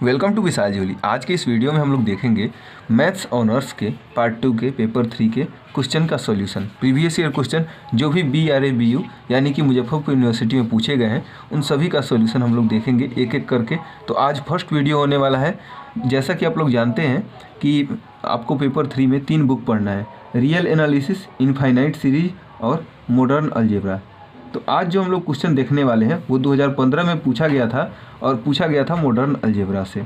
Welcome to विशाल जोली। आज के इस वीडियो में हम लोग देखेंगे मैथ्स ऑनर्स के पार्ट 2 के पेपर 3 के क्वेश्चन का सॉल्यूशन। प्रीवियस ईयर क्वेश्चन जो भी BRA-BU यानी कि मुजफ्फरपुर यूनिवर्सिटी में पूछे गए हैं उन सभी का सॉल्यूशन हम लोग देखेंगे एक एक करके। तो आज फर्स्ट वीडियो होने वाला है। जैसा कि आप लोग जानते हैं कि आपको पेपर 3 में 3 बुक पढ़ना है, रियल एनालिसिस, इनफाइनाइट सीरीज और मॉडर्न अलजेब्रा। तो आज जो हम लोग क्वेश्चन देखने वाले हैं वो 2015 में पूछा गया था और पूछा गया था मॉडर्न अलजेब्रा से।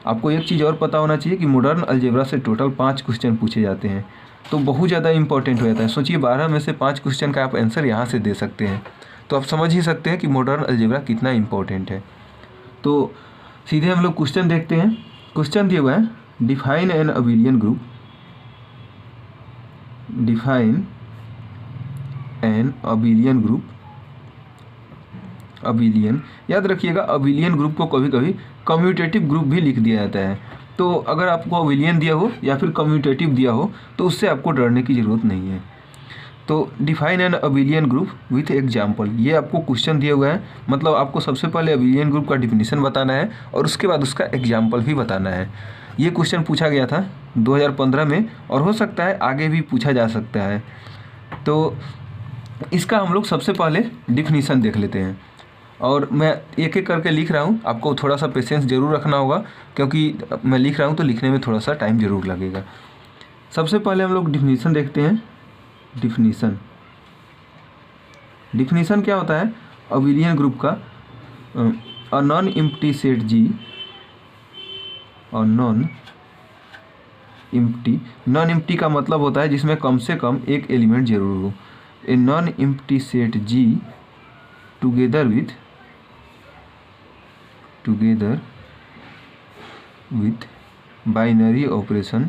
आपको एक चीज़ और पता होना चाहिए कि मॉडर्न अलजेब्रा से टोटल 5 क्वेश्चन पूछे जाते हैं, तो बहुत ज़्यादा इंपॉर्टेंट हो जाता है। सोचिए 12 में से 5 क्वेश्चन का आप आंसर यहाँ से दे सकते हैं, तो आप समझ ही सकते हैं कि मॉडर्न अलजेब्रा कितना इंपॉर्टेंट है। तो सीधे हम लोग क्वेश्चन देखते हैं। क्वेश्चन दिया हुआ है, define an abelian group, define an abelian group. Abelian याद रखिएगा, अबिलियन ग्रुप को कभी कभी कम्यूटेटिव ग्रुप भी लिख दिया जाता है। तो अगर आपको अबिलियन दिया हो या फिर कम्यूटेटिव दिया हो तो उससे आपको डरने की ज़रूरत नहीं है। तो define an abelian group with example, ये आपको क्वेश्चन दिया हुआ है। मतलब आपको सबसे पहले अबिलियन ग्रुप का डिफिनीशन बताना है और उसके बाद उसका एग्जाम्पल भी बताना है। ये क्वेश्चन पूछा गया था 2015 में और हो सकता है आगे भी पूछा जा सकता है। तो इसका हम लोग सबसे पहले डिफिनीशन देख लेते हैं और मैं एक एक करके लिख रहा हूँ। आपको थोड़ा सा पेशेंस ज़रूर रखना होगा क्योंकि मैं लिख रहा हूँ तो लिखने में थोड़ा सा टाइम ज़रूर लगेगा। सबसे पहले हम लोग डिफिनीशन देखते हैं। डिफिनीशन क्या होता है अबिलियन ग्रुप का? अ नॉन एम्प्टी सेट जी और नॉन एम्प्टी का मतलब होता है जिसमें कम से कम एक एलिमेंट जरूर हो। A non empty set G together with binary operation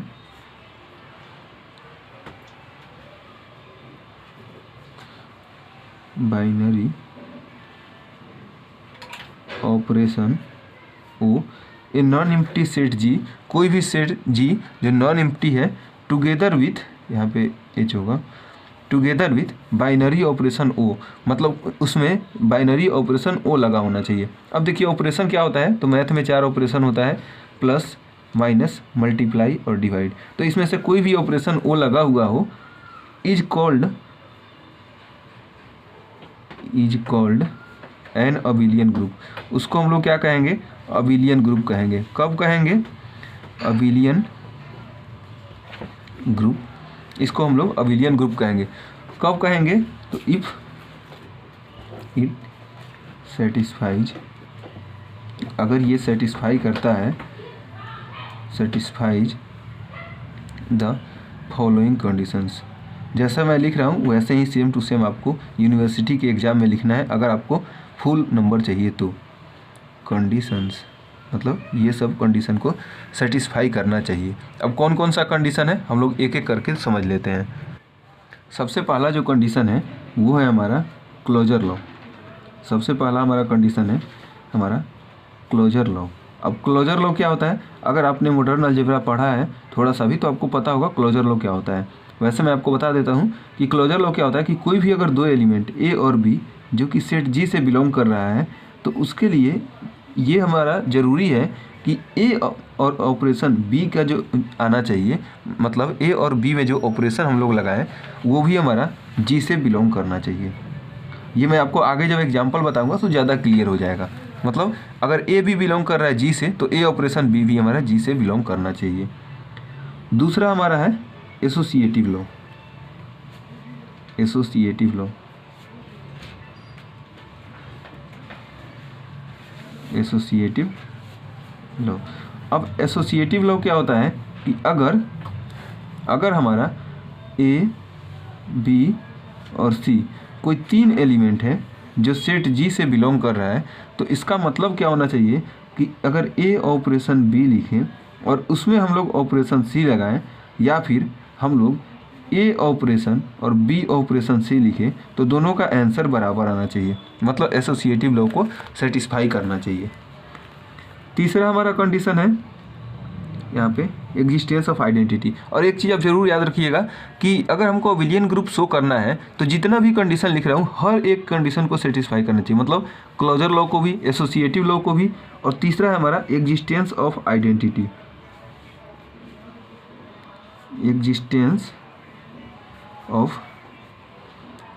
O. A non empty set G, कोई भी सेट जी जो नॉन एम्प्टी है, टुगेदर विथ, यहाँ पे एच होगा, together with binary operation O, मतलब उसमें बाइनरी ऑपरेशन ओ लगा होना चाहिए। अब देखिए ऑपरेशन क्या होता है, तो मैथ में 4 ऑपरेशन होता है, प्लस, माइनस, मल्टीप्लाई और डिवाइड। तो इसमें से कोई भी ऑपरेशन ओ लगा हुआ हो is called an abelian group. उसको हम लोग क्या कहेंगे? अबिलियन ग्रुप कहेंगे। कब कहेंगे? अबिलियन ग्रुप, इसको हम लोग अबिलियन ग्रुप कहेंगे। कब कहेंगे? तो इफ इट सेटिस्फाइज, अगर ये सेटिस्फाई करता है, सेटिस्फाइज द फॉलोइंग कंडीशंस। जैसा मैं लिख रहा हूँ वैसे ही सेम टू सेम आपको यूनिवर्सिटी के एग्ज़ाम में लिखना है अगर आपको फुल नंबर चाहिए तो। कंडीशंस मतलब ये सब कंडीशन को सेटिस्फाई करना चाहिए। अब कौन कौन सा कंडीशन है हम लोग एक एक करके समझ लेते हैं। सबसे पहला जो कंडीशन है वो है हमारा क्लोजर लॉ। सबसे पहला हमारा कंडीशन है हमारा क्लोजर लॉ। अब क्लोजर लॉ क्या होता है? अगर आपने मॉडर्न अलजेब्रा पढ़ा है थोड़ा सा भी तो आपको पता होगा क्लोजर लॉ क्या होता है। वैसे मैं आपको बता देता हूँ कि क्लोजर लॉ क्या होता है कि कोई भी अगर 2 एलिमेंट ए और बी जो कि सेट जी से बिलोंग कर रहा है तो उसके लिए ये हमारा ज़रूरी है कि ए और ऑपरेशन बी का जो आना चाहिए, मतलब ए और बी में जो ऑपरेशन हम लोग लगाएं वो भी हमारा जी से बिलोंग करना चाहिए। ये मैं आपको आगे जब एग्जांपल बताऊंगा तो ज़्यादा क्लियर हो जाएगा। मतलब अगर ए भी बिलोंग कर रहा है जी से तो ए ऑपरेशन बी भी हमारा जी से बिलोंग करना चाहिए। दूसरा हमारा है एसोसिएटिव लॉ। Associative law. अब एसोसिएटिव लॉ क्या होता है कि अगर हमारा ए, बी और सी कोई 3 एलिमेंट है जो सेट जी से बिलोंग कर रहा है तो इसका मतलब क्या होना चाहिए कि अगर ए ऑपरेशन बी लिखें और उसमें हम लोग ऑपरेशन सी लगाएं या फिर हम लोग ए ऑपरेशन और बी ऑपरेशन सी लिखें तो दोनों का आंसर बराबर आना चाहिए। मतलब एसोसिएटिव लॉ को सेटिस्फाई करना चाहिए। तीसरा हमारा कंडीशन है यहाँ पे एग्जिस्टेंस ऑफ आइडेंटिटी। और एक चीज़ आप जरूर याद रखिएगा कि अगर हमको अबिलियन ग्रुप शो करना है तो जितना भी कंडीशन लिख रहा हूँ हर एक कंडीशन को सेटिस्फाई करना चाहिए, मतलब क्लोजर लॉ को भी, एसोसिएटिव लॉ को भी, और तीसरा है हमारा existence of identity. Existence of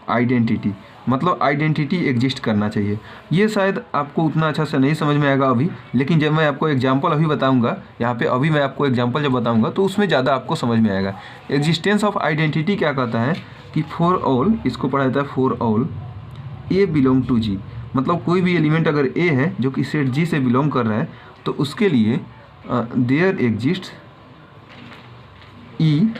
identity मतलब आइडेंटिटी एग्जिस्ट करना चाहिए। ये शायद आपको उतना अच्छा से नहीं समझ में आएगा अभी, लेकिन जब मैं आपको एग्जांपल अभी बताऊंगा, यहाँ पे अभी मैं आपको एग्जांपल जब बताऊंगा तो उसमें ज़्यादा आपको समझ में आएगा। एग्जिस्टेंस ऑफ आइडेंटिटी क्या कहता है कि फॉर ऑल, इसको पढ़ा जाता है for all a belong to G, मतलब कोई भी एलिमेंट अगर ए है जो कि सेट जी से बिलोंग कर रहा है तो उसके लिए देयर एग्जिस्ट ई,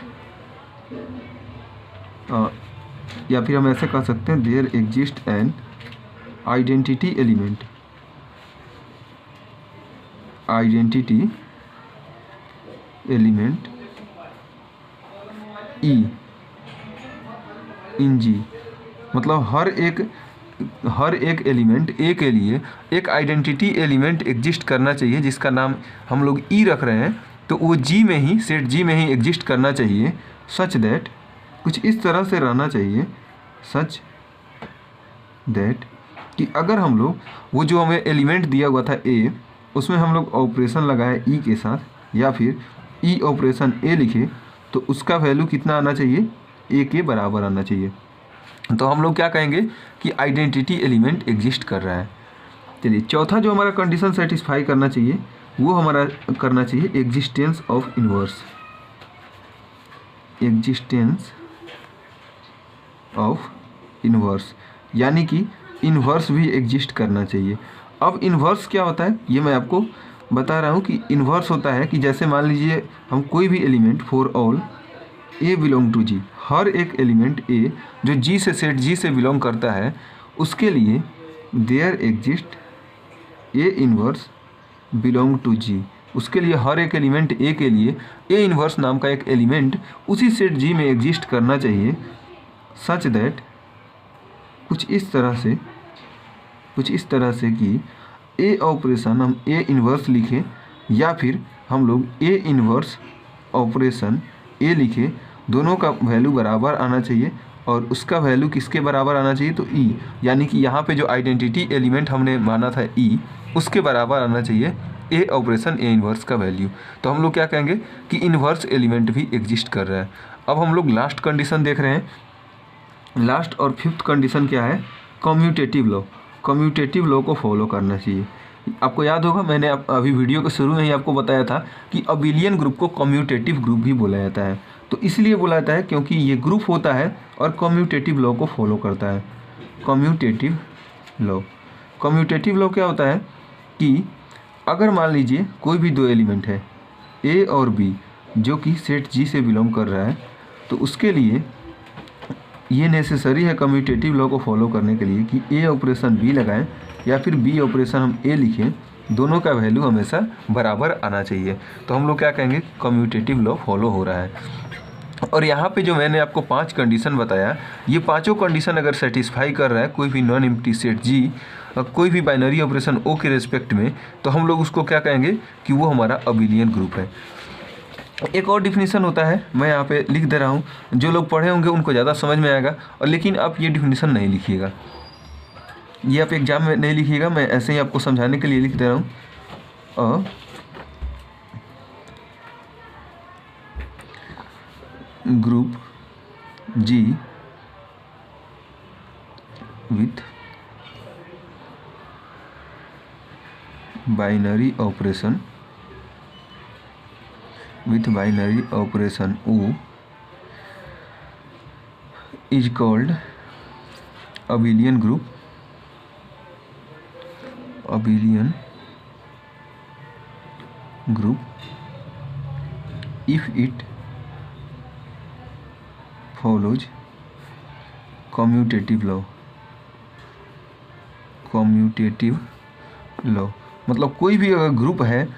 या फिर हम ऐसे कह सकते हैं there exist an identity element, identity element E in G, मतलब हर एक एलिमेंट ए के लिए एक आइडेंटिटी एलिमेंट एग्जिस्ट करना चाहिए जिसका नाम हम लोग ई रख रहे हैं, तो वो जी में ही, सेट जी में ही एग्जिस्ट करना चाहिए। सच दैट, कुछ इस तरह से रहना चाहिए, सच दैट कि अगर हम लोग वो जो हमें एलिमेंट दिया हुआ था ए, उसमें हम लोग ऑपरेशन लगाए ई के साथ, या फिर ई ऑपरेशन ए लिखे, तो उसका वैल्यू कितना आना चाहिए, ए के बराबर आना चाहिए। तो हम लोग क्या कहेंगे कि आइडेंटिटी एलिमेंट एग्जिस्ट कर रहा है। चलिए चौथा जो हमारा कंडीशन सेटिस्फाई करना चाहिए वो हमारा करना चाहिए existence of inverse, existence of inverse, यानी कि इन्वर्स भी एग्जिस्ट करना चाहिए। अब इन्वर्स क्या होता है ये मैं आपको बता रहा हूँ कि इन्वर्स होता है कि जैसे मान लीजिए हम कोई भी element for all a belong to G, हर एक एलिमेंट ए जो जी से, सेट जी से बिलोंग करता है, उसके लिए there exist a inverse belong to G, उसके लिए हर एक एलिमेंट ए के लिए ए इन्वर्स नाम का एक एलिमेंट उसी सेट जी में एग्जिस्ट करना चाहिए। सच दैट, कुछ इस तरह से कि ए ऑपरेशन हम ए इन्वर्स लिखें या फिर हम लोग ए इन्वर्स ऑपरेशन ए लिखें, दोनों का वैल्यू बराबर आना चाहिए। और उसका वैल्यू किसके बराबर आना चाहिए, तो ई, यानी कि यहाँ पे जो आइडेंटिटी एलिमेंट हमने माना था ई, उसके बराबर आना चाहिए ए ऑपरेशन ए इन्वर्स का वैल्यू। तो हम लोग क्या कहेंगे कि इन्वर्स एलिमेंट भी एग्जिस्ट कर रहा है। अब हम लोग लास्ट कंडीशन देख रहे हैं। लास्ट और फिफ्थ कंडीशन क्या है, कम्यूटेटिव लॉ। कम्यूटेटिव लॉ को फॉलो करना चाहिए। आपको याद होगा मैंने अभी वीडियो के शुरू में ही आपको बताया था कि अबिलियन ग्रुप को कम्यूटेटिव ग्रुप भी बोला जाता है। तो इसलिए बोला जाता है क्योंकि ये ग्रुप होता है और कम्यूटेटिव लॉ को फॉलो करता है। कम्यूटेटिव लॉ, कम्यूटेटिव लॉ क्या होता है कि अगर मान लीजिए कोई भी दो एलिमेंट है ए और बी जो कि सेट जी से बिलोंग कर रहा है, तो उसके लिए ये नेसेसरी है कम्यूटेटिव लॉ को फॉलो करने के लिए कि ए ऑपरेशन बी लगाएं या फिर बी ऑपरेशन हम ए लिखें, दोनों का वैल्यू हमेशा बराबर आना चाहिए। तो हम लोग क्या कहेंगे, कम्यूटेटिव लॉ फॉलो हो रहा है। और यहाँ पे जो मैंने आपको 5 कंडीशन बताया, ये पांचों कंडीशन अगर सेटिस्फाई कर रहा है कोई भी नॉन एम्प्टी सेट जी, कोई भी बाइनरी ऑपरेशन ओ के रिस्पेक्ट में, तो हम लोग उसको क्या कहेंगे कि वो हमारा अबिलियन ग्रुप है। एक और डिफिनीशन होता है, मैं यहाँ पे लिख दे रहा हूँ, जो लोग पढ़े होंगे उनको ज़्यादा समझ में आएगा। और लेकिन आप ये डिफिनीशन नहीं लिखिएगा, ये आप एग्जाम में नहीं लिखिएगा, मैं ऐसे ही आपको समझाने के लिए लिख दे रहा हूँ। Group G with binary operation O is called abelian group if it follows commutative law। मतलब कोई भी अगर ग्रुप है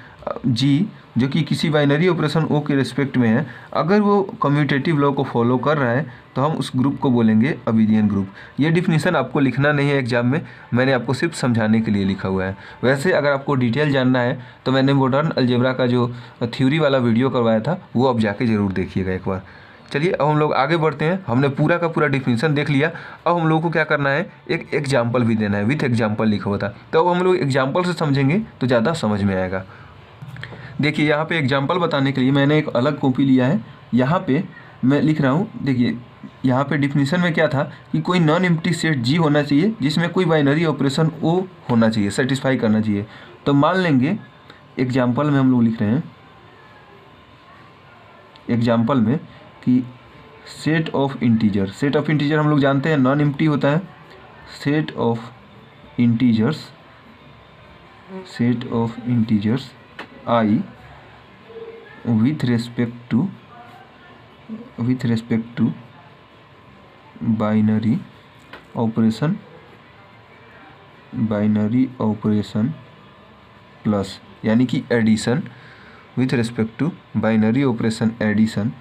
जी जो कि किसी बाइनरी ऑपरेशन ओ के रिस्पेक्ट में है, अगर वो कम्यूटेटिव लॉ को फॉलो कर रहा है तो हम उस ग्रुप को बोलेंगे अबिलियन ग्रुप। ये डिफिनीशन आपको लिखना नहीं है एग्जाम में, मैंने आपको सिर्फ समझाने के लिए लिखा हुआ है। वैसे अगर आपको डिटेल जानना है तो मैंने मॉडर्न अलजेब्रा का जो थ्योरी वाला वीडियो करवाया था वो आप जाके ज़रूर देखिएगा एक बार। चलिए अब हम लोग आगे बढ़ते हैं। हमने पूरा का पूरा डिफिनीशन देख लिया। अब हम लोगों को क्या करना है, एक एग्जाम्पल भी देना है, विथ एग्जाम्पल लिखा हुआ था। तो अब हम लोग एग्जाम्पल से समझेंगे तो ज़्यादा समझ में आएगा। देखिए यहाँ पे एग्जाम्पल बताने के लिए मैंने एक अलग कॉपी लिया है, यहाँ पे मैं लिख रहा हूँ। देखिए यहाँ पे डिफिनीशन में क्या था कि कोई नॉन एम्प्टी सेट जी होना चाहिए जिसमें कोई बाइनरी ऑपरेशन ओ होना चाहिए, सेटिस्फाई करना चाहिए। तो मान लेंगे एग्जाम्पल में हम लोग लिख रहे हैं एग्जाम्पल में कि सेट ऑफ इंटीजर हम लोग जानते हैं नॉन एम्प्टी होता है। Set of integers I with respect to binary operation plus, यानी कि addition, with respect to binary operation addition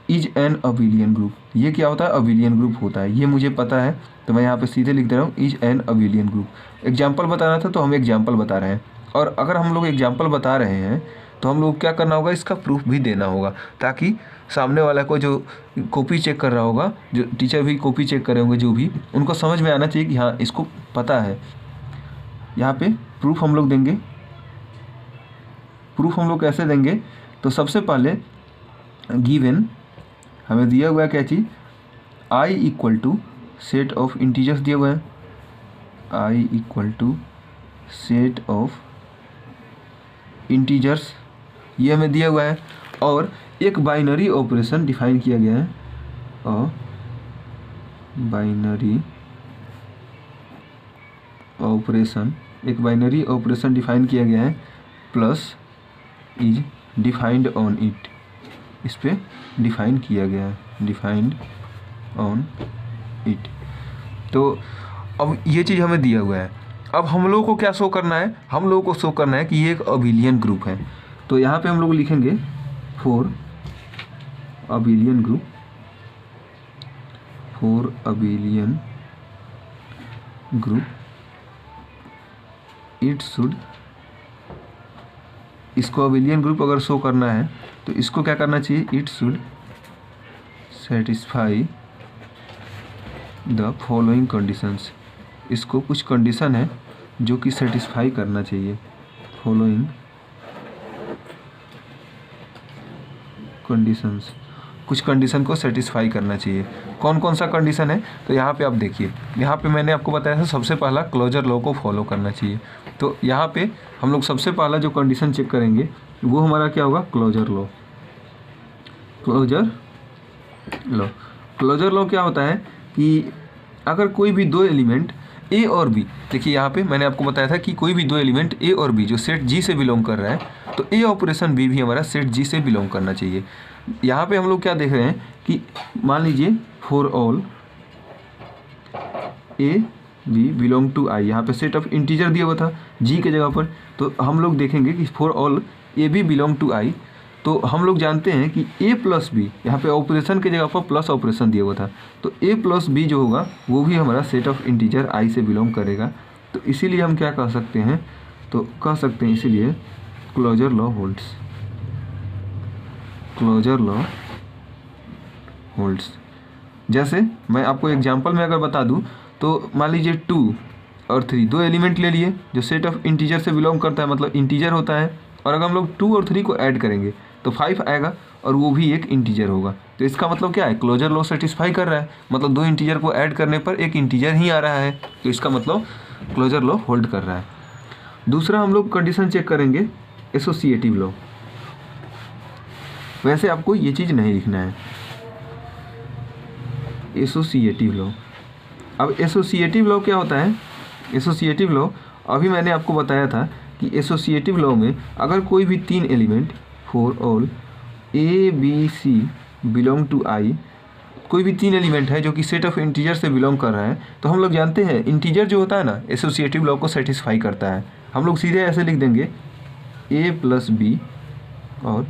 is an abelian group. ये क्या होता है, अबिलियन ग्रुप होता है। ये मुझे पता है तो मैं यहाँ पे सीधे लिख दे रहा हूँ is an abelian group. Example बताना था तो हम एग्जाम्पल बता रहे हैं, और अगर हम लोग एग्जाम्पल बता रहे हैं तो हम लोग क्या करना होगा, इसका प्रूफ भी देना होगा, ताकि सामने वाला को जो कॉपी चेक कर रहा होगा, जो टीचर भी कॉपी चेक कर रहे होंगे, जो भी उनको समझ में आना चाहिए कि हाँ इसको पता है। यहाँ पे प्रूफ हम लोग देंगे। प्रूफ हम लोग कैसे देंगे, तो सबसे पहले गिवन हमें दिया हुआ है क्या चीज़, I equal to set of integers दिया हुआ है, I equal to set of integers, ये हमें दिया हुआ है। और एक बाइनरी ऑपरेशन डिफाइन किया गया है, और बाइनरी ऑपरेशन डिफाइन किया गया है, plus is defined on it, इस पे डिफाइन किया गया है, डिफाइंड ऑन इट। तो अब ये चीज़ हमें दिया हुआ है। अब हम लोगों को क्या शो करना है, हम लोगों को शो करना है कि ये एक अबिलियन ग्रुप है। तो यहाँ पे हम लोग लिखेंगे for abelian group, it should, इसको अबिलियन ग्रुप अगर शो करना है तो इसको क्या करना चाहिए, it should satisfy the following conditions. इसको कुछ कंडीशन है जो कि सेटिस्फाई करना चाहिए, फॉलोइंग कंडीशंस, कुछ कंडीशन को सेटिस्फाई करना चाहिए। कौन कौन सा कंडीशन है, तो यहाँ पे आप देखिए, यहाँ पे मैंने आपको बताया था सबसे पहला क्लोजर लॉ को फॉलो करना चाहिए। तो यहाँ पे हम लोग सबसे पहला जो कंडीशन चेक करेंगे वो हमारा क्या होगा, क्लोजर लॉ क्या होता है कि अगर कोई भी दो एलिमेंट ए और बी, देखिए यहाँ पे मैंने आपको बताया था कि कोई भी दो एलिमेंट ए और बी जो सेट जी से बिलोंग कर रहा है, तो ए ऑपरेशन बी भी हमारा सेट जी से बिलोंग करना चाहिए। यहाँ पे हम लोग क्या देख रहे हैं कि मान लीजिए for all a b belong to I, यहाँ पे सेट ऑफ इंटीजर दिया हुआ था जी के जगह पर, तो हम लोग देखेंगे कि for all a b belong to I, तो हम लोग जानते हैं कि ए प्लस बी, यहाँ पे ऑपरेशन के जगह पर प्लस ऑपरेशन दिया हुआ था, तो ए प्लस बी जो होगा वो भी हमारा सेट ऑफ इंटीजर आई से बिलोंग करेगा। तो इसीलिए हम क्या कह सकते हैं, तो कह सकते हैं इसीलिए क्लोजर लॉ होल्ड्स। जैसे मैं आपको एग्जांपल में अगर बता दूं तो मान लीजिए 2 और 3 दो एलिमेंट ले लिए जो सेट ऑफ इंटीजर से बिलोंग करता है, मतलब इंटीजर होता है, और अगर हम लोग 2 और 3 को ऐड करेंगे तो 5 आएगा और वो भी एक इंटीजर होगा। तो इसका मतलब क्या है, क्लोजर लॉ सेटिस्फाई कर रहा है, मतलब दो इंटीजर को ऐड करने पर एक इंटीजर ही आ रहा है, तो इसका मतलब क्लोजर लॉ होल्ड कर रहा है। दूसरा हम लोग कंडीशन चेक करेंगे एसोसिएटिव लॉ। वैसे आपको ये चीज़ नहीं लिखना है, एसोसिएटिव लॉ। अब एसोसिएटिव लॉ क्या होता है, एसोसिएटिव लॉ अभी मैंने आपको बताया था कि एसोसिएटिव लॉ में अगर कोई भी 3 element for all a b c belong to I, कोई भी 3 एलिमेंट है जो कि सेट ऑफ इंटीजर से बिलोंग कर रहा है, तो हम लोग जानते हैं इंटीजर जो होता है ना एसोसिएटिव लॉ को सेटिस्फाई करता है। हम लोग सीधे ऐसे लिख देंगे ए प्लस बी और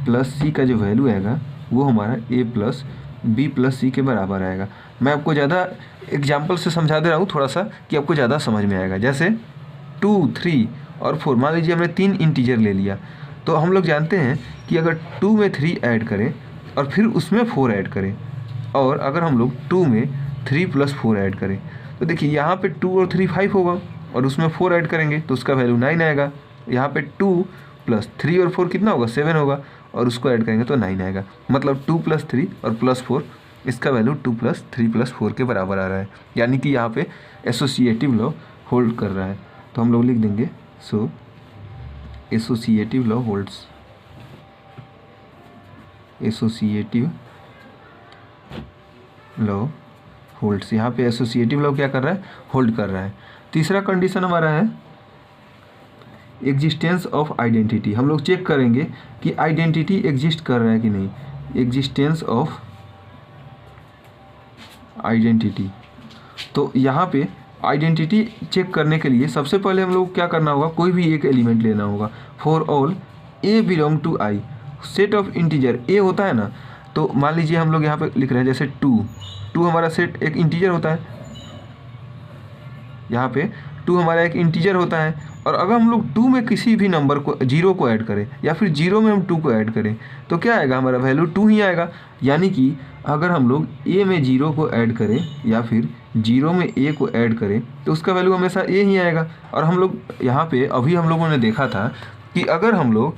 प्लस सी का जो वैल्यू आएगा वो हमारा ए प्लस बी प्लस सी के बराबर आएगा। मैं आपको ज़्यादा एग्जाम्पल से समझा दे रहा हूँ थोड़ा सा कि आपको ज़्यादा समझ में आएगा। जैसे 2, 3 और 4, मान लीजिए हमने 3 इंटीजर ले लिया, तो हम लोग जानते हैं कि अगर 2 में 3 ऐड करें और फिर उसमें 4 ऐड करें, और अगर हम लोग 2 में 3 प्लस 4 ऐड करें, तो देखिए यहाँ पे 2 और 3 5 होगा, और उसमें 4 ऐड करेंगे तो उसका वैल्यू 9 आएगा। यहाँ पे 2 प्लस 3 और 4 कितना होगा, 7 होगा, और उसको ऐड करेंगे तो 9 आएगा। मतलब 2 प्लस 3 और प्लस 4, इसका वैल्यू 2 प्लस 3 प्लस 4 के बराबर आ रहा है, यानी कि यहाँ पे एसोसिएटिव लॉ होल्ड कर रहा है। तो हम लोग लिख देंगे so associative law holds, associative law holds. यहाँ पे एसोसिएटिव लॉ क्या कर रहा है, होल्ड कर रहा है। तीसरा कंडीशन हमारा है एग्जिस्टेंस ऑफ आइडेंटिटी। हम लोग चेक करेंगे कि आइडेंटिटी एग्जिस्ट कर रहा है कि नहीं। एग्जिस्टेंस ऑफ आइडेंटिटी, तो यहाँ पे आइडेंटिटी चेक करने के लिए सबसे पहले हम लोग क्या करना होगा, कोई भी एक एलिमेंट लेना होगा। For all a belong to I, set of integer a होता है ना, तो मान लीजिए हम लोग यहाँ पे लिख रहे हैं जैसे 2 हमारा सेट एक इंटीजर होता है, यहाँ पे 2 हमारा एक इंटीजर होता है, और अगर हम लोग 2 में किसी भी नंबर को 0 को ऐड करें या फिर 0 में हम 2 को ऐड करें तो क्या आएगा, हमारा वैल्यू 2 ही आएगा। यानी कि अगर हम लोग ए में 0 को ऐड करें या फिर 0 में ए को ऐड करें तो उसका वैल्यू हमेशा ए ही आएगा। और हम लोग यहाँ पे अभी हम लोगों ने देखा था कि अगर हम लोग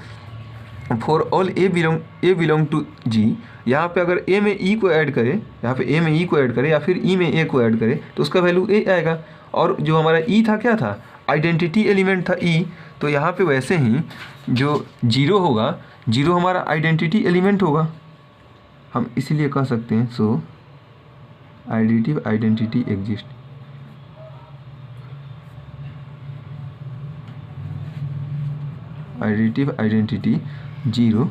for all a belong to G, यहाँ पे अगर ए में ई को ऐड करें, यहाँ पे ए में ई को ऐड करें या फिर ई में ए को ऐड करें तो उसका वैल्यू ए आएगा। और जो हमारा ई था क्या था, आइडेंटिटी एलिमेंट था ई, तो यहाँ पे वैसे ही जो 0 होगा, 0 हमारा आइडेंटिटी एलिमेंट होगा। हम इसीलिए कह सकते हैं so additive identity exist. Additive identity 0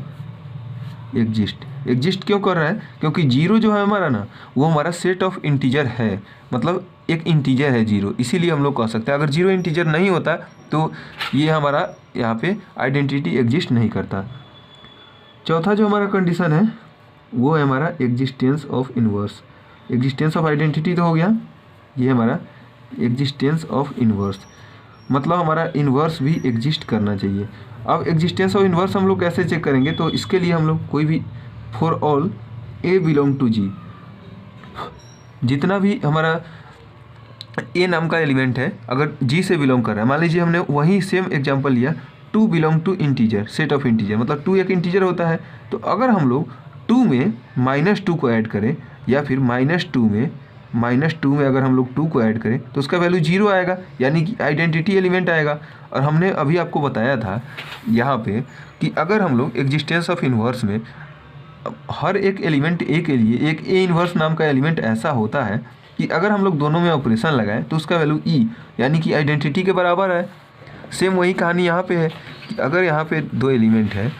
exist क्यों कर रहा है, क्योंकि 0 जो है हमारा ना वो हमारा सेट ऑफ इंटीजर है, मतलब एक इंटीजर है 0, इसीलिए हम लोग कह सकते हैं। अगर 0 इंटीजर नहीं होता तो ये हमारा यहाँ पे आइडेंटिटी एग्जिस्ट नहीं करता। चौथा जो हमारा कंडीशन है वो है हमारा existence of inverse. Existence of identity तो हो गया, ये हमारा एग्जिस्टेंस ऑफ इन्वर्स, मतलब हमारा इन्वर्स भी एग्जिस्ट करना चाहिए। अब एग्जिस्टेंस ऑफ इन्वर्स हम लोग कैसे चेक करेंगे, तो इसके लिए हम लोग कोई भी for all a belong to G, जितना भी हमारा ए नाम का एलिमेंट है अगर जी से बिलोंग कर रहा है, मान लीजिए हमने वही सेम एग्जांपल लिया 2 belong to integer, set of integer, मतलब 2 एक इंटीजर होता है, तो अगर हम लोग 2 में -2 को ऐड करें या फिर -2 में अगर हम लोग 2 को ऐड करें तो उसका वैल्यू 0 आएगा, यानी कि आइडेंटिटी एलिमेंट आएगा। और हमने अभी आपको बताया था यहाँ पे कि अगर हम लोग एग्जिस्टेंस ऑफ इन्वर्स में हर एक एलिमेंट ए के लिए एक ए इन्वर्स नाम का एलिमेंट ऐसा होता है कि अगर हम लोग दोनों में ऑपरेशन लगाएं तो उसका वैल्यू ई, यानी कि आइडेंटिटी के बराबर है। सेम वही कहानी यहाँ पे है कि अगर यहाँ पे 2 एलिमेंट है,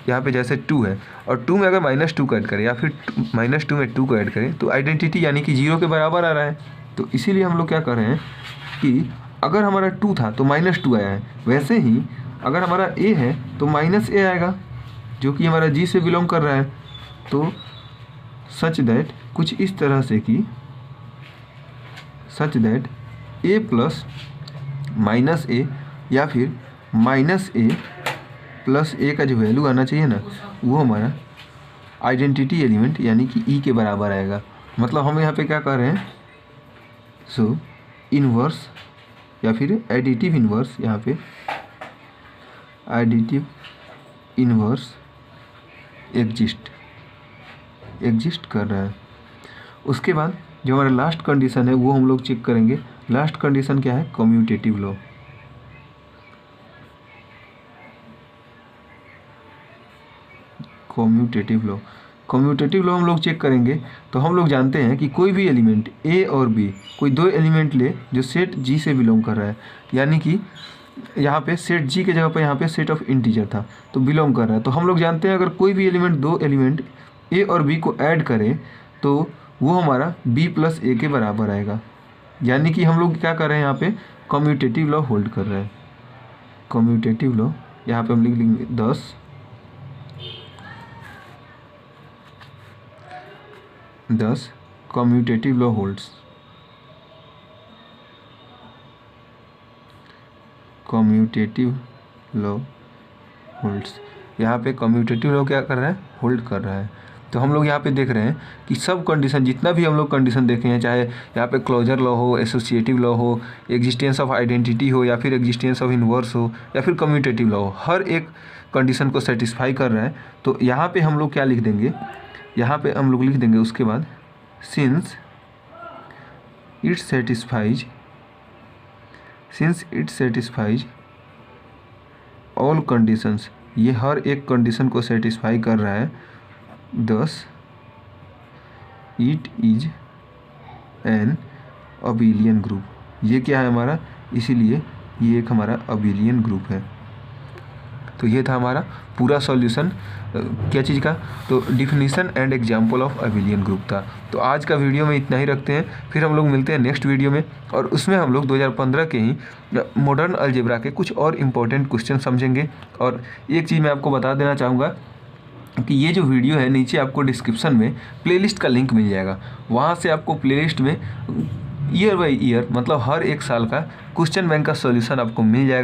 यहाँ पे जैसे 2 है और 2 में अगर -2 को ऐड करें या फिर -2 में 2 को ऐड करें तो आइडेंटिटी यानी कि 0 के बराबर आ रहा है। तो इसीलिए हम लोग क्या कर रहे हैं कि अगर हमारा 2 था तो -2 आया है, वैसे ही अगर हमारा a है तो -a आएगा जो कि हमारा g से बिलोंग कर रहा है। तो सच दैट कुछ इस तरह से कि such that a plus -a या फिर -a प्लस a का जो वैल्यू आना चाहिए ना वो हमारा आइडेंटिटी एलिमेंट यानी कि e के बराबर आएगा। मतलब हम यहाँ पे क्या कर रहे हैं, सो इन्वर्स या फिर एडिटिव इन्वर्स, यहाँ पे एडिटिव इन्वर्स एग्जिस्ट कर रहा है। उसके बाद जो हमारा लास्ट कंडीशन है वो हम लोग चेक करेंगे। लास्ट कंडीशन क्या है, कम्यूटेटिव लॉ। कम्यूटेटिव लॉ हम लोग चेक करेंगे तो हम लोग जानते हैं कि कोई भी एलिमेंट ए और बी, कोई 2 एलिमेंट ले जो सेट जी से बिलोंग कर रहा है, यानी कि यहाँ पे सेट जी के जगह पर यहाँ पे सेट ऑफ इंटीजर था तो बिलोंग कर रहा है। तो हम लोग जानते हैं अगर कोई भी एलिमेंट 2 एलिमेंट ए और बी को ऐड करें तो वो हमारा बी प्लस ए के बराबर आएगा, यानी कि हम लोग क्या कर रहे हैं यहाँ पे कम्यूटेटिव लॉ होल्ड कर रहे हैं। कम्यूटेटिव लॉ यहाँ पे हम लिख लेंगे 10 commutative law holds, commutative law holds. यहाँ पे कम्यूटेटिव लॉ क्या कर रहा है, होल्ड कर रहा है। तो हम लोग यहाँ पे देख रहे हैं कि सब कंडीशन, जितना भी हम लोग कंडीशन देखे हैं, चाहे यहाँ पे क्लोजर लॉ हो, एसोसिएटिव लॉ हो, एग्जिस्टेंस ऑफ आइडेंटिटी हो, या फिर एग्जिस्टेंस ऑफ इनवर्स हो, या फिर कम्यूटेटिव लॉ हो, हर एक कंडीशन को सेटिस्फाई कर रहा है। तो यहाँ पे हम लोग क्या लिख देंगे, यहाँ पे हम लोग लिख देंगे उसके बाद since it satisfies all conditions, ये हर एक कंडीशन को सेटिस्फाई कर रहा है, thus it is an abelian group. ये क्या है हमारा, इसीलिए ये एक हमारा अबिलियन ग्रुप है। तो ये था हमारा पूरा सॉल्यूशन क्या चीज़ का, तो definition and example of abelian group था। तो आज का वीडियो में इतना ही रखते हैं, फिर हम लोग मिलते हैं नेक्स्ट वीडियो में, और उसमें हम लोग 2015 के ही मॉडर्न अलजेब्रा के कुछ और इम्पोर्टेंट क्वेश्चन समझेंगे। और एक चीज़ मैं आपको बता देना चाहूँगा कि ये जो वीडियो है, नीचे आपको डिस्क्रिप्शन में प्लेलिस्ट का लिंक मिल जाएगा, वहाँ से आपको प्लेलिस्ट में ईयर बाय ईयर, मतलब हर एक साल का क्वेश्चन बैंक का सॉल्यूशन आपको मिल जाएगा।